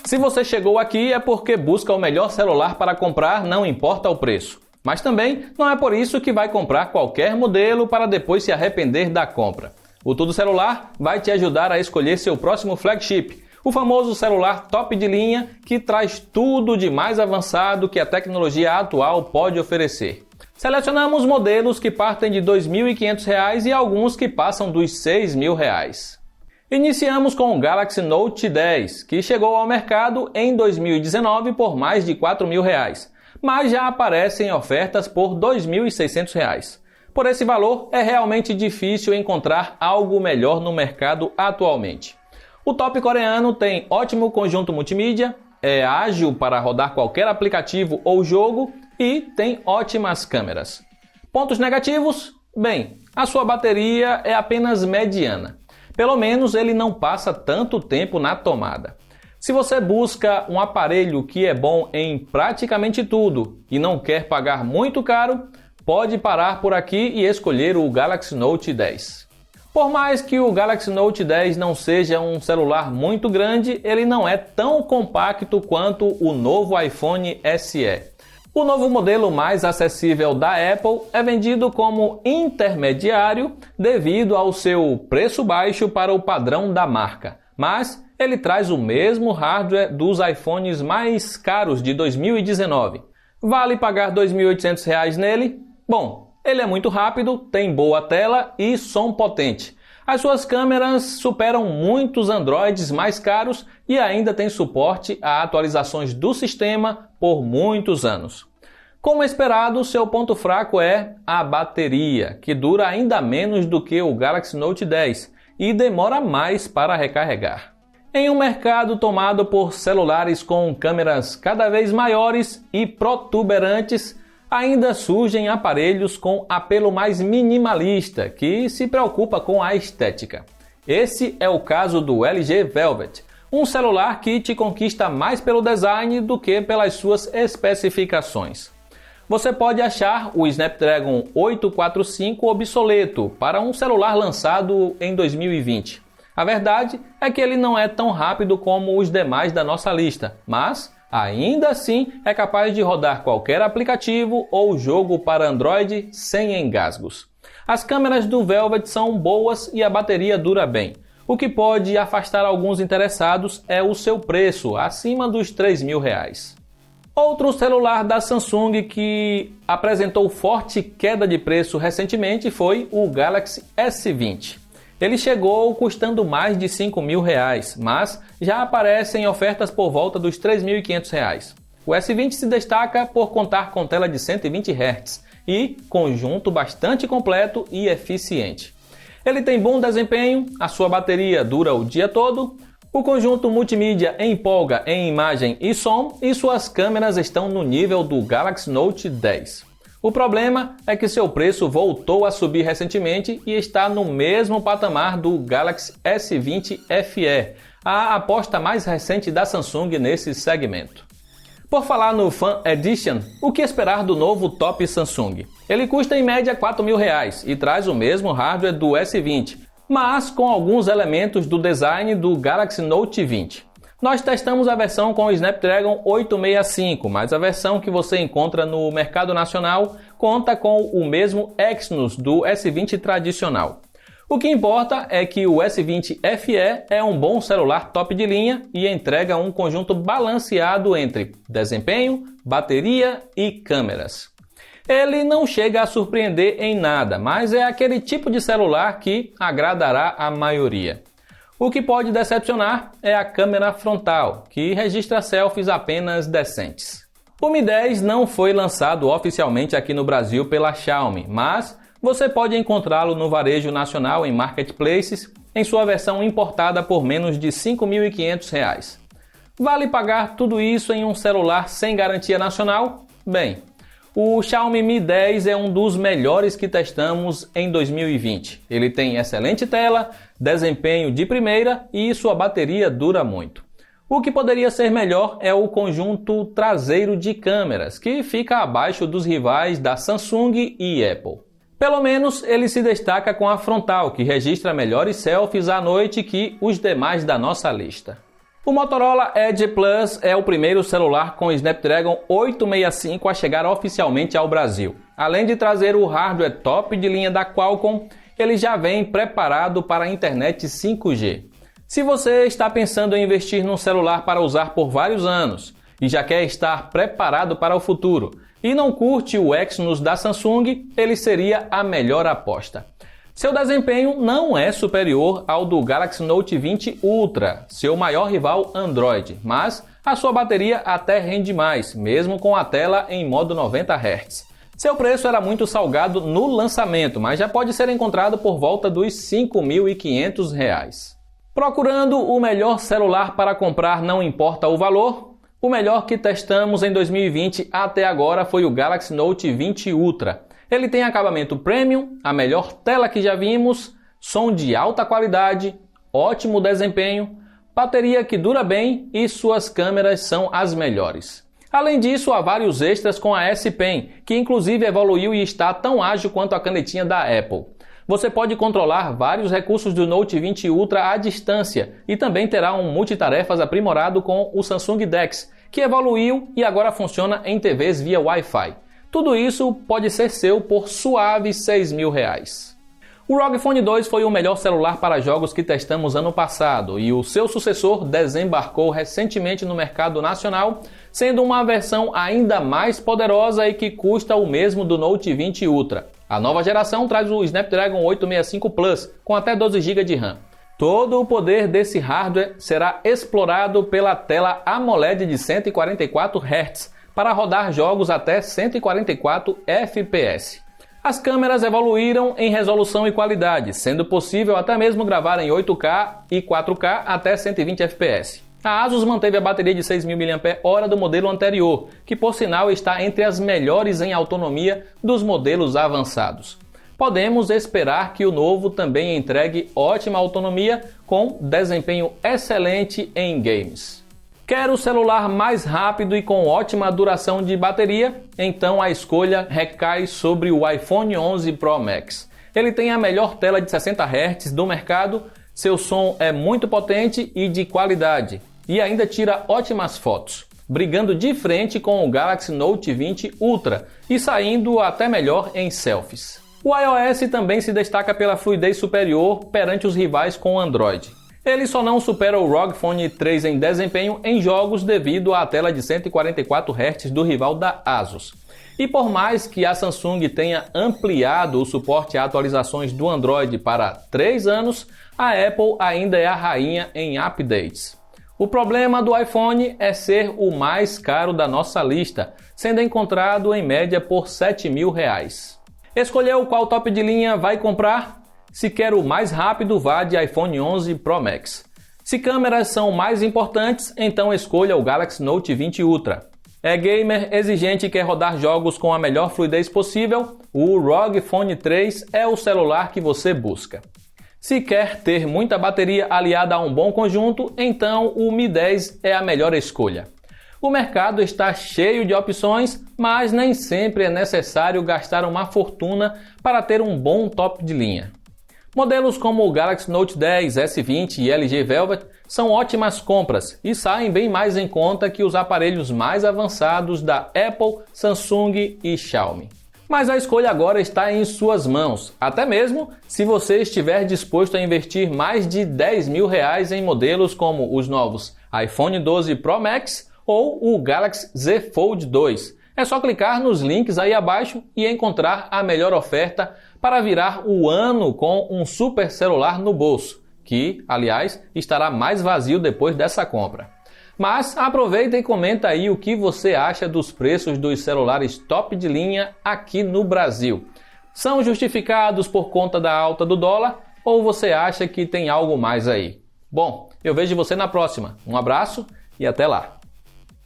Se você chegou aqui é porque busca o melhor celular para comprar, não importa o preço. Mas também não é por isso que vai comprar qualquer modelo para depois se arrepender da compra. O Tudo Celular vai te ajudar a escolher seu próximo flagship, o famoso celular top de linha que traz tudo de mais avançado que a tecnologia atual pode oferecer. Selecionamos modelos que partem de R$ 2.500 e alguns que passam dos R$ 6.000. Iniciamos com o Galaxy Note 10, que chegou ao mercado em 2019 por mais de R$ 4.000, mas já aparece em ofertas por R$ 2.600. Por esse valor, é realmente difícil encontrar algo melhor no mercado atualmente. O top coreano tem ótimo conjunto multimídia, é ágil para rodar qualquer aplicativo ou jogo e tem ótimas câmeras. Pontos negativos? Bem, a sua bateria é apenas mediana. Pelo menos ele não passa tanto tempo na tomada. Se você busca um aparelho que é bom em praticamente tudo e não quer pagar muito caro, pode parar por aqui e escolher o Galaxy Note 10. Por mais que o Galaxy Note 10 não seja um celular muito grande, ele não é tão compacto quanto o novo iPhone SE. O novo modelo mais acessível da Apple é vendido como intermediário devido ao seu preço baixo para o padrão da marca, mas ele traz o mesmo hardware dos iPhones mais caros de 2019. Vale pagar R$ 2.800 nele? Bom, ele é muito rápido, tem boa tela e som potente. As suas câmeras superam muitos Androids mais caros e ainda tem suporte a atualizações do sistema por muitos anos. Como esperado, seu ponto fraco é a bateria, que dura ainda menos do que o Galaxy Note 10 e demora mais para recarregar. Em um mercado tomado por celulares com câmeras cada vez maiores e protuberantes, ainda surgem aparelhos com apelo mais minimalista, que se preocupa com a estética. Esse é o caso do LG Velvet, um celular que te conquista mais pelo design do que pelas suas especificações. Você pode achar o Snapdragon 845 obsoleto para um celular lançado em 2020. A verdade é que ele não é tão rápido como os demais da nossa lista, mas ainda assim é capaz de rodar qualquer aplicativo ou jogo para Android sem engasgos. As câmeras do Velvet são boas e a bateria dura bem. O que pode afastar alguns interessados é o seu preço, acima dos R$ 3.000. Outro celular da Samsung que apresentou forte queda de preço recentemente foi o Galaxy S20. Ele chegou custando mais de R$ 5.000, mas já aparece em ofertas por volta dos R$ 3.500. O S20 se destaca por contar com tela de 120 Hz e conjunto bastante completo e eficiente. Ele tem bom desempenho, a sua bateria dura o dia todo, o conjunto multimídia empolga em imagem e som e suas câmeras estão no nível do Galaxy Note 10. O problema é que seu preço voltou a subir recentemente e está no mesmo patamar do Galaxy S20 FE, a aposta mais recente da Samsung nesse segmento. Por falar no Fan Edition, o que esperar do novo top Samsung? Ele custa em média R$ 4.000 e traz o mesmo hardware do S20, mas com alguns elementos do design do Galaxy Note 20. Nós testamos a versão com o Snapdragon 865, mas a versão que você encontra no mercado nacional conta com o mesmo Exynos do S20 tradicional. O que importa é que o S20 FE é um bom celular top de linha e entrega um conjunto balanceado entre desempenho, bateria e câmeras. Ele não chega a surpreender em nada, mas é aquele tipo de celular que agradará a maioria. O que pode decepcionar é a câmera frontal, que registra selfies apenas decentes. O Mi 10 não foi lançado oficialmente aqui no Brasil pela Xiaomi, mas você pode encontrá-lo no varejo nacional em marketplaces em sua versão importada por menos de R$ 5.500. Vale pagar tudo isso em um celular sem garantia nacional? Bem, o Xiaomi Mi 10 é um dos melhores que testamos em 2020. Ele tem excelente tela, desempenho de primeira e sua bateria dura muito. O que poderia ser melhor é o conjunto traseiro de câmeras, que fica abaixo dos rivais da Samsung e Apple. Pelo menos ele se destaca com a frontal, que registra melhores selfies à noite que os demais da nossa lista. O Motorola Edge Plus é o primeiro celular com Snapdragon 865 a chegar oficialmente ao Brasil. Além de trazer o hardware top de linha da Qualcomm, ele já vem preparado para a internet 5G. Se você está pensando em investir num celular para usar por vários anos e já quer estar preparado para o futuro e não curte o Exynos da Samsung, ele seria a melhor aposta. Seu desempenho não é superior ao do Galaxy Note 20 Ultra, seu maior rival Android, mas a sua bateria até rende mais, mesmo com a tela em modo 90 Hz. Seu preço era muito salgado no lançamento, mas já pode ser encontrado por volta dos R$ 5.500. Procurando o melhor celular para comprar, não importa o valor? O melhor que testamos em 2020 até agora foi o Galaxy Note 20 Ultra. Ele tem acabamento premium, a melhor tela que já vimos, som de alta qualidade, ótimo desempenho, bateria que dura bem e suas câmeras são as melhores. Além disso, há vários extras com a S Pen, que inclusive evoluiu e está tão ágil quanto a canetinha da Apple. Você pode controlar vários recursos do Note 20 Ultra à distância e também terá um multitarefas aprimorado com o Samsung DeX, que evoluiu e agora funciona em TVs via Wi-Fi. Tudo isso pode ser seu por suaves R$ 6.000. O ROG Phone 2 foi o melhor celular para jogos que testamos ano passado e o seu sucessor desembarcou recentemente no mercado nacional, sendo uma versão ainda mais poderosa e que custa o mesmo do Note 20 Ultra. A nova geração traz o Snapdragon 865 Plus com até 12 GB de RAM. Todo o poder desse hardware será explorado pela tela AMOLED de 144 Hz, para rodar jogos até 144 FPS. As câmeras evoluíram em resolução e qualidade, sendo possível até mesmo gravar em 8K e 4K até 120 FPS. A Asus manteve a bateria de 6.000 mAh do modelo anterior, que por sinal está entre as melhores em autonomia dos modelos avançados. Podemos esperar que o novo também entregue ótima autonomia com desempenho excelente em games. Quer o celular mais rápido e com ótima duração de bateria? Então a escolha recai sobre o iPhone 11 Pro Max. Ele tem a melhor tela de 60 Hz do mercado, seu som é muito potente e de qualidade, e ainda tira ótimas fotos, brigando de frente com o Galaxy Note 20 Ultra e saindo até melhor em selfies. O iOS também se destaca pela fluidez superior perante os rivais com o Android. Ele só não supera o ROG Phone 3 em desempenho em jogos devido à tela de 144 Hz do rival da Asus. E por mais que a Samsung tenha ampliado o suporte a atualizações do Android para 3 anos, a Apple ainda é a rainha em updates. O problema do iPhone é ser o mais caro da nossa lista, sendo encontrado em média por R$ 7.000. Escolheu qual top de linha vai comprar? Se quer o mais rápido, vá de iPhone 11 Pro Max. Se câmeras são mais importantes, então escolha o Galaxy Note 20 Ultra. É gamer exigente e quer rodar jogos com a melhor fluidez possível? O ROG Phone 3 é o celular que você busca. Se quer ter muita bateria aliada a um bom conjunto, então o Mi 10 é a melhor escolha. O mercado está cheio de opções, mas nem sempre é necessário gastar uma fortuna para ter um bom top de linha. Modelos como o Galaxy Note 10, S20 e LG Velvet são ótimas compras e saem bem mais em conta que os aparelhos mais avançados da Apple, Samsung e Xiaomi. Mas a escolha agora está em suas mãos, até mesmo se você estiver disposto a investir mais de R$10.000 em modelos como os novos iPhone 12 Pro Max ou o Galaxy Z Fold 2. É só clicar nos links aí abaixo e encontrar a melhor oferta para virar o ano com um super celular no bolso, que, aliás, estará mais vazio depois dessa compra. Mas aproveita e comenta aí o que você acha dos preços dos celulares top de linha aqui no Brasil. São justificados por conta da alta do dólar ou você acha que tem algo mais aí? Bom, eu vejo você na próxima. Um abraço e até lá!